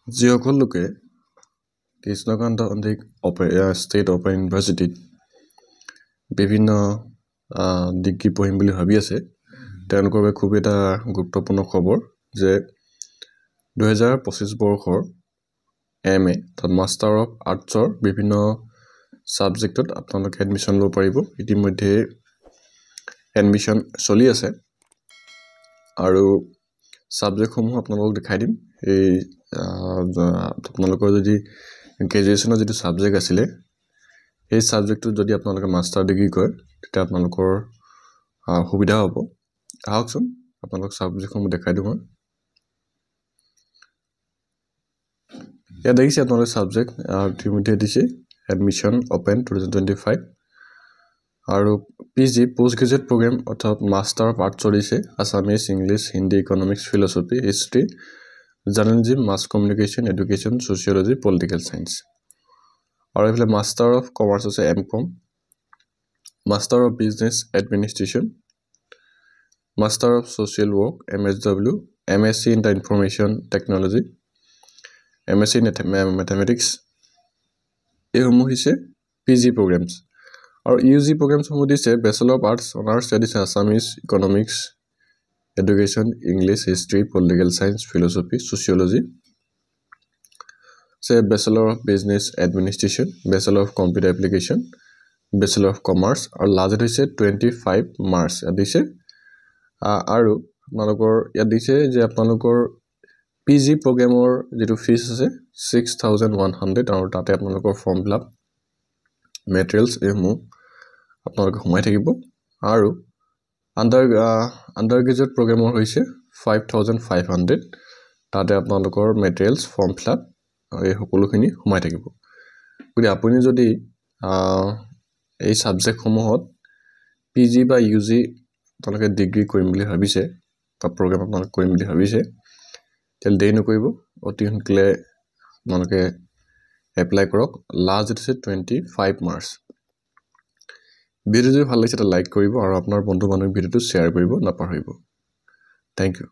যিসকল লোকে Krishnakanta সন্দিক state open ইউনিভাৰ্চিটিত বিভিন্ন ডিগ্ৰী পঢ়িম বুলি ভাবি আছে তেওঁলোকৰ বাবে খুব এটা গুৰুত্বপূৰ্ণ খবৰ যে 2025 বৰ্ষৰ MA মাষ্টাৰ অফ আৰ্টছৰ বিভিন্ন সাবজেক্টত আপোনালোকে এডমিশন ল'ব পাৰিব ইতিমধ্যে এডমিশন চলি আছে আৰু সাবজেক্টসমূহ আপোনালোকক দেখাই দিম এই আপোনালোকৰ যদি গ্ৰেজুৱেচনৰ যেটো সাবজেক্ট আছিল এই সাবজেক্টটো যদি আপোনালোকে মাষ্টাৰ ডিগ্ৰী কৰে তেতিয়া আপোনালোকৰ সুবিধা হ'ব আহকচোন আপোনালোক সাবজেক্টসমূহ দেখাই দিম ইয়াত দেখিছে আপোনালোকৰ সাবজেক্ট ইতিমধ্যে দিছে এডমিশন ওপেন 2025 আৰু PG পোষ্ট গ্ৰেজুৱেট প্ৰগ্ৰাম অৰ্থাৎ মাষ্টাৰ অফ আৰ্টছ দিছে Assamese English Hindi economics philosophy history journalism mass communication education sociology political science আৰু এফালে মাষ্টাৰ অফ কমাৰ্চ আছে MCom master of business administration master of social work MSW MSc in the information technology MSc in Mathematics এইসমূহ হৈছে PG programs আৰু UG programs সমূহ দিছে Bachelor of Arts Honors দিছে Assamese Economics Education English History Political Science Philosophy Sociology say Bachelor of Business Administration Bachelor of Computer Application Bachelor of Commerce আৰু লাজত হৈছে 25 March দিছে আৰু আপোনালোকৰ ইয়াত দিছে যে আপোনালোকৰ PG প্ৰগ্ৰামৰ যেটো ফিস আছে 6100 আৰু তাতে আপোনালোকৰ form fill up materials emu আপোনালোকে সময় থাকিব আৰু আন্ডাৰ গ্ৰেজুৱেট প্ৰগ্ৰামৰ হৈছে 5500 তাতে আপোনালোকৰ মেটেৰিয়েলছ ফৰ্ম ফিল আপ এই সকলোখিনি সময় থাকিব গতি আপুনি যদি এই সাবজেক্ট সমূহত PG বা UG আপোনালোকে ডিগ্ৰী কৰিম বুলি ভাবিছে বা প্ৰগ্ৰাম আপোনালোকে কৰিম বুলি ভাবিছে তেল দেই নকৰিব অতি সোনকালে আপোনালোকে এপ্লাই কৰক লাষ্ট ডেট আছে 25 মাৰ্চ ভিডিঅ যদি ভাল লাগিছে তা লাইক কৰিব আৰু আপোনাৰ বন্ধু বান্ধৱীক ভিডিঅটো শ্বেয়াৰ কৰিব নাপাহৰিব থ্যাংক ইউ